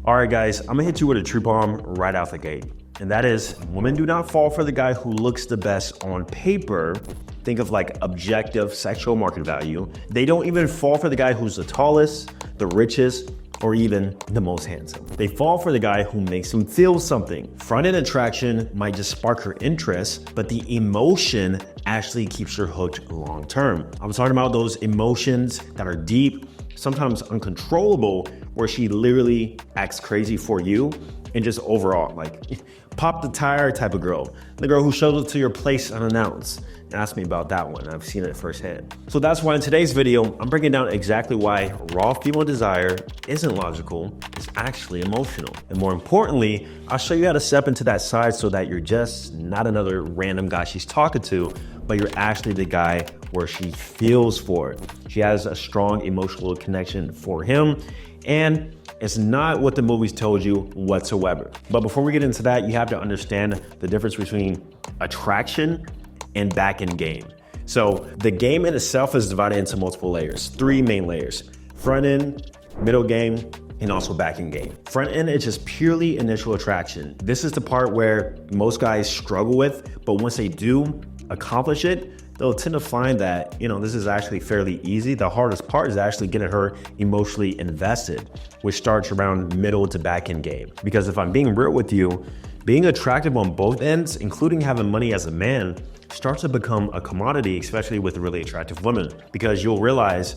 All right, guys, I'm gonna hit you with a truth bomb right out the gate. And that is, women do not fall for the guy who looks the best on paper. Think of like objective sexual market value. They don't even fall for the guy who's the tallest, the richest, or even the most handsome. They fall for the guy who makes them feel something. Front-end attraction might just spark her interest, but the emotion actually keeps her hooked long-term. I'm talking about those emotions that are deep, sometimes uncontrollable, where she literally acts crazy for you and just overall, like pop the tire type of girl. The girl who shows up to your place unannounced. Ask me about that one. I've seen it firsthand. So that's why in today's video, I'm breaking down exactly why raw female desire isn't logical, it's actually emotional. And more importantly, I'll show you how to step into that side so that you're just not another random guy she's talking to, but you're actually the guy where she feels for it. She has a strong emotional connection for him, and it's not what the movies told you whatsoever. But before we get into that, you have to understand the difference between attraction and back-end game. So the game in itself is divided into multiple layers, 3 main layers: front end, middle game, and also back-end game. Front end is just purely initial attraction. This is the part where most guys struggle with, but once they do accomplish it, they'll tend to find that, this is actually fairly easy. The hardest part is actually getting her emotionally invested, which starts around middle to back-end game. Because if I'm being real with you, being attractive on both ends, including having money as a man, starts to become a commodity, especially with really attractive women, because you'll realize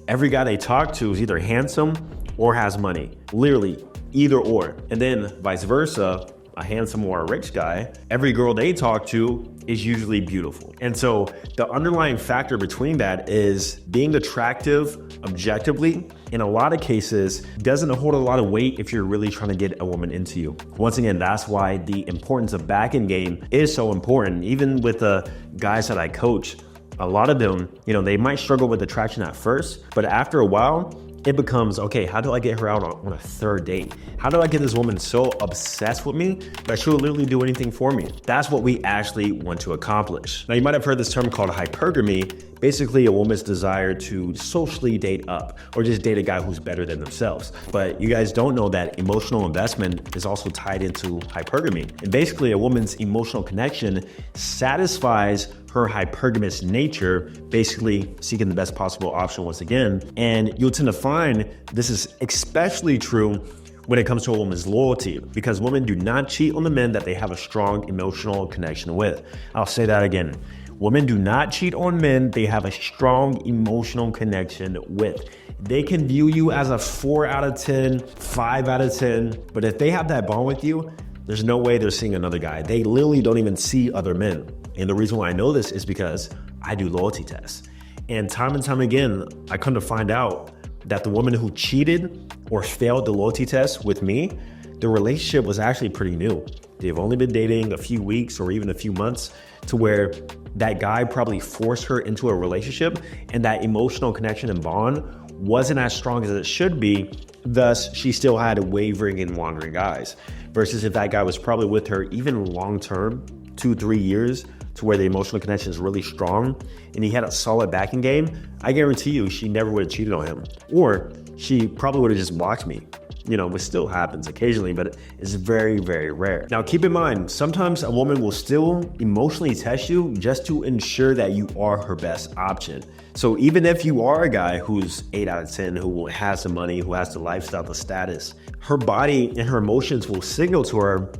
every guy they talk to is either handsome or has money, literally either or. And then vice versa, a handsome or a rich guy, every girl they talk to is usually beautiful. And so the underlying factor between that is being attractive objectively, in a lot of cases, doesn't hold a lot of weight if you're really trying to get a woman into you. Once again, that's why the importance of back-end game is so important. Even with the guys that I coach, a lot of them, they might struggle with attraction at first, but after a while, it becomes, okay, how do I get her out on a third date? How do I get this woman so obsessed with me that she'll literally do anything for me? That's what we actually want to accomplish. Now, you might have heard this term called hypergamy, basically a woman's desire to socially date up or just date a guy who's better than themselves. But you guys don't know that emotional investment is also tied into hypergamy. And basically a woman's emotional connection satisfies her hypergamous nature, basically seeking the best possible option once again. And you'll tend to find this is especially true when it comes to a woman's loyalty, because women do not cheat on the men that they have a strong emotional connection with. I'll say that again. Women do not cheat on men they have a strong emotional connection with. They can view you as a 4 out of 10, 5 out of 10, but if they have that bond with you, there's no way they're seeing another guy. They literally don't even see other men. And the reason why I know this is because I do loyalty tests. And time again, I come to find out that the woman who cheated or failed the loyalty test with me, the relationship was actually pretty new. They've only been dating a few weeks or even a few months, to where that guy probably forced her into a relationship and that emotional connection and bond wasn't as strong as it should be. Thus, she still had wavering and wandering eyes. Versus if that guy was probably with her even long-term, 2-3 years, to where the emotional connection is really strong and he had a solid backing game, I guarantee you she never would have cheated on him. Or she probably would have just blocked me. Which still happens occasionally, but it's very, very rare. Now, keep in mind, sometimes a woman will still emotionally test you just to ensure that you are her best option. So even if you are a guy who's 8 out of 10, who has the money, who has the lifestyle, the status, her body and her emotions will signal to her,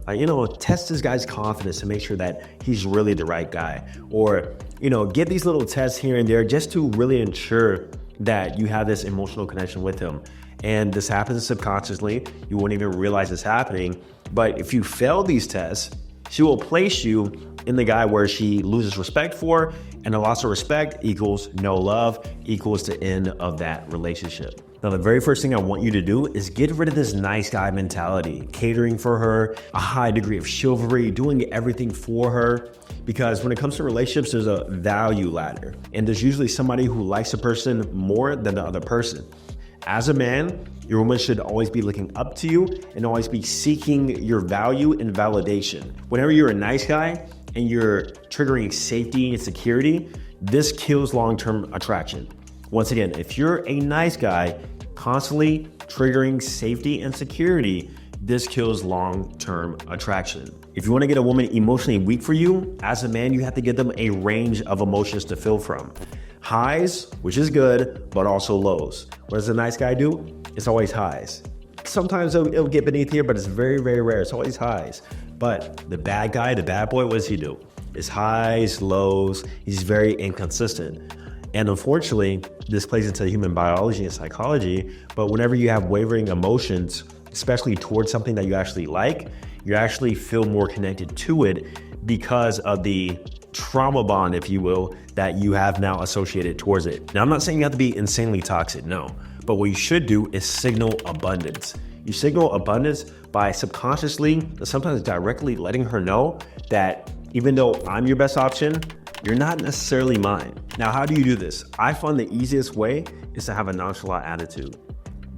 test this guy's confidence to make sure that he's really the right guy. Or, get these little tests here and there just to really ensure that you have this emotional connection with him. And this happens subconsciously. You won't even realize it's happening. But if you fail these tests, she will place you in the guy where she loses respect for, and a loss of respect equals no love, equals the end of that relationship. Now, the very first thing I want you to do is get rid of this nice guy mentality, catering for her, a high degree of chivalry, doing everything for her. Because when it comes to relationships, there's a value ladder, and there's usually somebody who likes a person more than the other person. As a man, your woman should always be looking up to you and always be seeking your value and validation. Whenever you're a nice guy and you're triggering safety and security, this kills long-term attraction. Once again, if you're a nice guy constantly triggering safety and security, this kills long-term attraction. If you want to get a woman emotionally weak for you, as a man, you have to give them a range of emotions to feel from. Highs, which is good, but also lows. What does a nice guy do? It's always highs. Sometimes it'll get beneath here, but it's very, very rare. It's always highs. But the bad guy, the bad boy, what does he do? It's highs, lows. He's very inconsistent. And unfortunately, this plays into human biology and psychology, but whenever you have wavering emotions, especially towards something that you actually like, you actually feel more connected to it because of the trauma bond, if you will, that you have now associated towards it. Now, I'm not saying you have to be insanely toxic, no, but what you should do is signal abundance. You signal abundance by subconsciously, sometimes directly letting her know that even though I'm your best option, you're not necessarily mine. Now, how do you do this? I find the easiest way is to have a nonchalant attitude.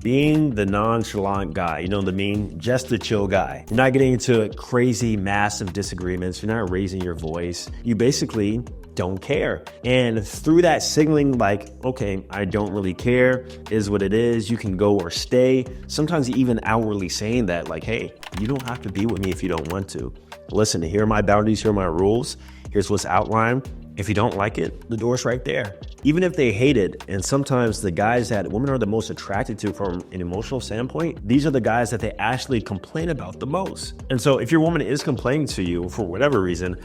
Being the nonchalant guy, you know the meme, just the chill guy. You're not getting into crazy, massive disagreements. You're not raising your voice. You basically don't care. And through that signaling like, okay, I don't really care, is what it is, you can go or stay. Sometimes even outwardly saying that like, hey, you don't have to be with me if you don't want to. Listen, here are my boundaries, here are my rules. Here's what's outlined. If you don't like it, the door's right there. Even if they hate it, and sometimes the guys that women are the most attracted to from an emotional standpoint, these are the guys that they actually complain about the most. And so if your woman is complaining to you for whatever reason,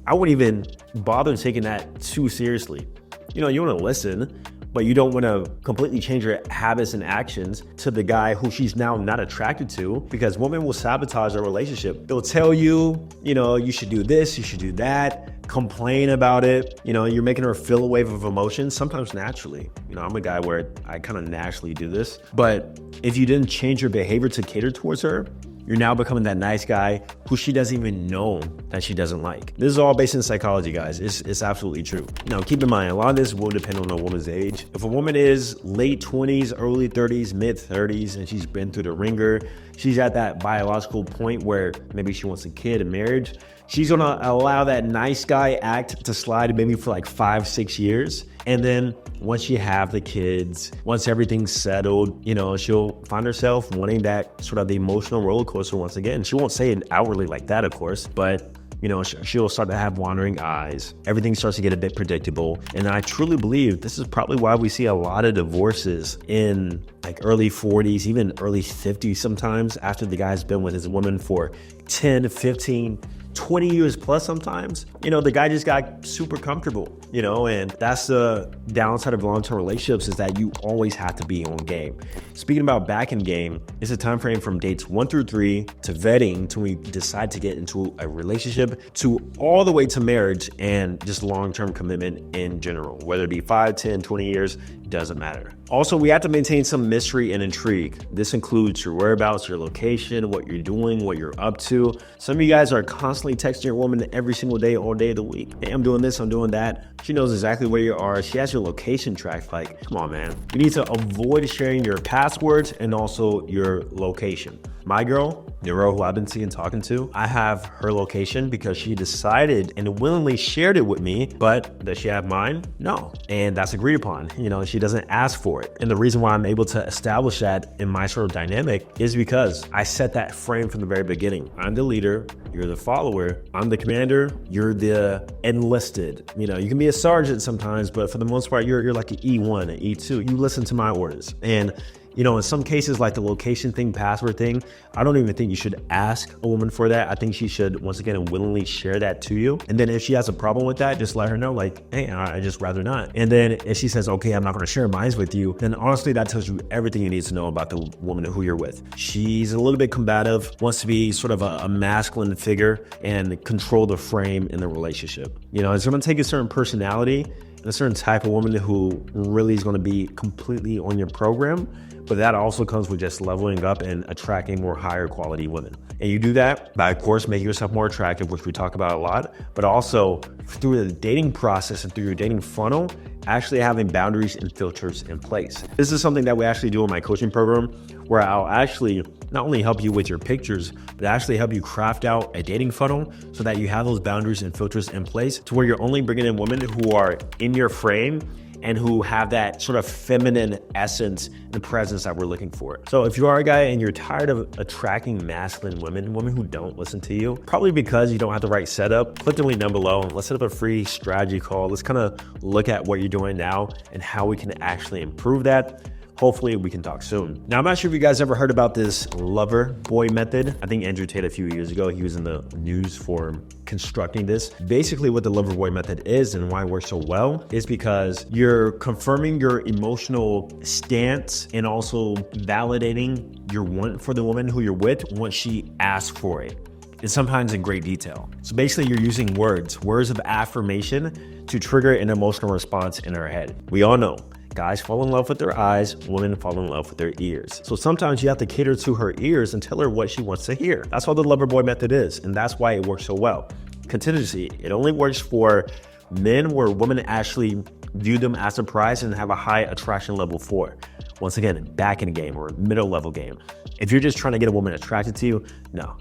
I wouldn't even bother taking that too seriously. You know, you want to listen, but you don't want to completely change your habits and actions to the guy who she's now not attracted to, because women will sabotage a relationship. They'll tell you, you know, you should do this, you should do that, complain about it. You know, you're making her feel a wave of emotions, sometimes naturally. You know, I'm a guy where I kind of naturally do this, but if you didn't change your behavior to cater towards her, you're now becoming that nice guy who she doesn't even know that she doesn't like. This is all based in psychology, guys. It's absolutely true. Now, keep in mind, a lot of this will depend on a woman's age. If a woman is late 20s, early 30s, mid 30s, and she's been through the ringer, she's at that biological point where maybe she wants a kid and marriage, she's gonna allow that nice guy act to slide maybe for like 5-6 years. And then once you have the kids, once everything's settled, you know, she'll find herself wanting that sort of the emotional roller coaster once again. She won't say it outwardly like that, of course, but you know, she'll start to have wandering eyes. Everything starts to get a bit predictable. And I truly believe this is probably why we see a lot of divorces in like early 40s, even early 50s sometimes, after the guy's been with his woman for 10, 15, 20 years plus sometimes. You know, the guy just got super comfortable, you know, and that's the downside of long-term relationships, is that you always have to be on game. Speaking about backend game, it's a time frame from dates 1 through 3 to vetting to when we decide to get into a relationship to all the way to marriage and just long-term commitment in general, whether it be 5, 10, 20 years, doesn't matter. Also, we have to maintain some mystery and intrigue. This includes your whereabouts, your location, what you're doing, what you're up to. Some of you guys are constantly texting your woman every single day, all day of the week. Hey, I'm doing this, I'm doing that. She knows exactly where you are. She has your location tracked. Like, come on, man. You need to avoid sharing your passwords and also your location. My girl, the girl who I've been seeing talking to, I have her location because she decided and willingly shared it with me, but does she have mine? No. And that's agreed upon. You know, she doesn't ask for it. And the reason why I'm able to establish that in my sort of dynamic is because I set that frame from the very beginning. I'm the leader, you're the follower. I'm the commander, you're the enlisted. You know, you can be a sergeant sometimes, but for the most part, you're like an E1, an E2. You listen to my orders. And you know, in some cases, like the location thing, password thing, I don't even think you should ask a woman for that. I think she should, once again, willingly share that to you. And then if she has a problem with that, just let her know, like, hey, I just rather not. And then if she says, okay, I'm not gonna share mine with you, then honestly, that tells you everything you need to know about the woman who you're with. She's a little bit combative, wants to be sort of a masculine figure and control the frame in the relationship. You know, it's gonna take a certain personality and a certain type of woman who really is gonna be completely on your program. But that also comes with just leveling up and attracting more higher quality women. And you do that by, of course, making yourself more attractive, which we talk about a lot, but also through the dating process and through your dating funnel, actually having boundaries and filters in place. This is something that we actually do in my coaching program, where I'll actually not only help you with your pictures, but actually help you craft out a dating funnel so that you have those boundaries and filters in place to where you're only bringing in women who are in your frame and who have that sort of feminine essence and presence that we're looking for. So if you are a guy and you're tired of attracting masculine women who don't listen to you, probably because you don't have the right setup, click the link down below. Let's set up a free strategy call. Let's kind of look at what you're doing now and how we can actually improve that. Hopefully we can talk soon. Now, I'm not sure if you guys ever heard about this lover boy method. I think Andrew Tate a few years ago, he was in the news for constructing this. Basically what the lover boy method is and why it works so well is because you're confirming your emotional stance and also validating your want for the woman who you're with once she asks for it. And sometimes in great detail. So basically you're using words of affirmation to trigger an emotional response in her head. We all know guys fall in love with their eyes, women fall in love with their ears. So sometimes you have to cater to her ears and tell her what she wants to hear. That's what the lover boy method is, and that's why it works so well. Contingency, it only works for men where women actually view them as a prize and have a high attraction level for. Once again, back in the game or middle level game. If you're just trying to get a woman attracted to you, no,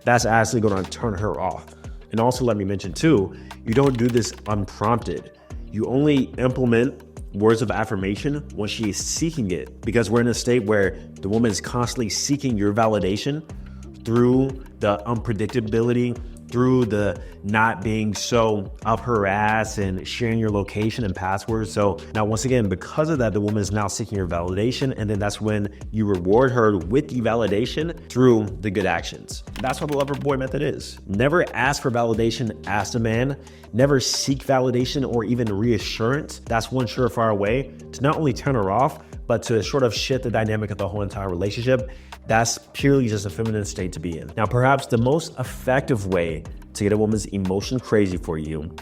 that's actually gonna turn her off. And also let me mention too, you don't do this unprompted. You only implement words of affirmation when she is seeking it, because we're in a state where the woman is constantly seeking your validation through the unpredictability, through the not being so up her ass and sharing your location and passwords. So now once again, because of that, the woman is now seeking your validation, and then that's when you reward her with the validation through the good actions. That's what the lover boy method is. Never ask for validation as a man. Never seek validation or even reassurance. That's one surefire way to not only turn her off, but to sort of shift the dynamic of the whole entire relationship. That's purely just a feminine state to be in. Now, perhaps the most effective way to get a woman's emotion crazy for you,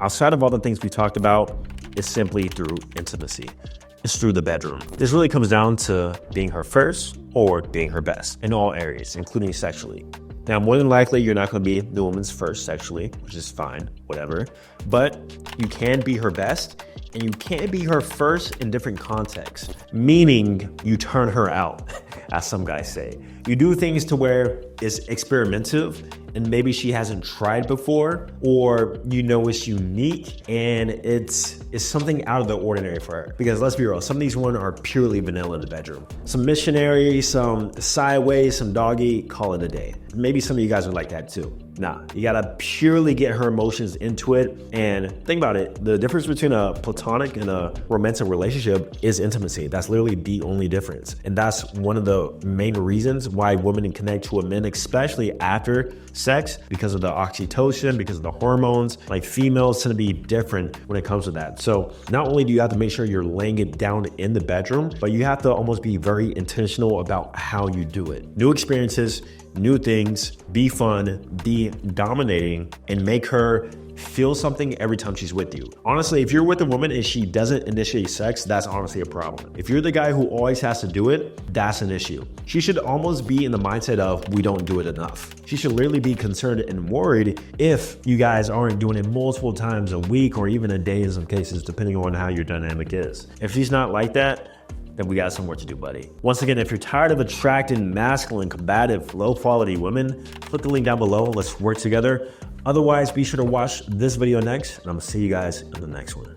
outside of all the things we talked about, is simply through intimacy. It's through the bedroom. This really comes down to being her first or being her best in all areas, including sexually. Now, more than likely, you're not going to be the woman's first sexually, which is fine, whatever. But you can be her best, and you can be her first in different contexts, meaning you turn her out, as some guys say. You do things to where it's experimentative and maybe she hasn't tried before, or you know it's unique and it's something out of the ordinary for her. Because let's be real, some of these women are purely vanilla in the bedroom. Some missionary, some sideways, some doggy, call it a day. Maybe some of you guys are like that too. Nah, you gotta purely get her emotions into it. And think about it, the difference between a platonic and a romantic relationship is intimacy. That's literally the only difference. And that's one of the main reasons why women connect to a man, especially after sex, because of the oxytocin, because of the hormones. Like females tend to be different when it comes to that. So not only do you have to make sure you're laying it down in the bedroom, but you have to almost be very intentional about how you do it. New experiences, new things, be fun, be dominating, and make her feel something every time she's with you. Honestly, if you're with a woman and she doesn't initiate sex, that's honestly a problem. If you're the guy who always has to do it, that's an issue. She should almost be in the mindset of, we don't do it enough. She should literally be concerned and worried if you guys aren't doing it multiple times a week or even a day in some cases, depending on how your dynamic is. If she's not like that, then we got some work to do, buddy. Once again, if you're tired of attracting masculine, combative, low-quality women, click the link down below. Let's work together. Otherwise, be sure to watch this video next, and I'm gonna see you guys in the next one.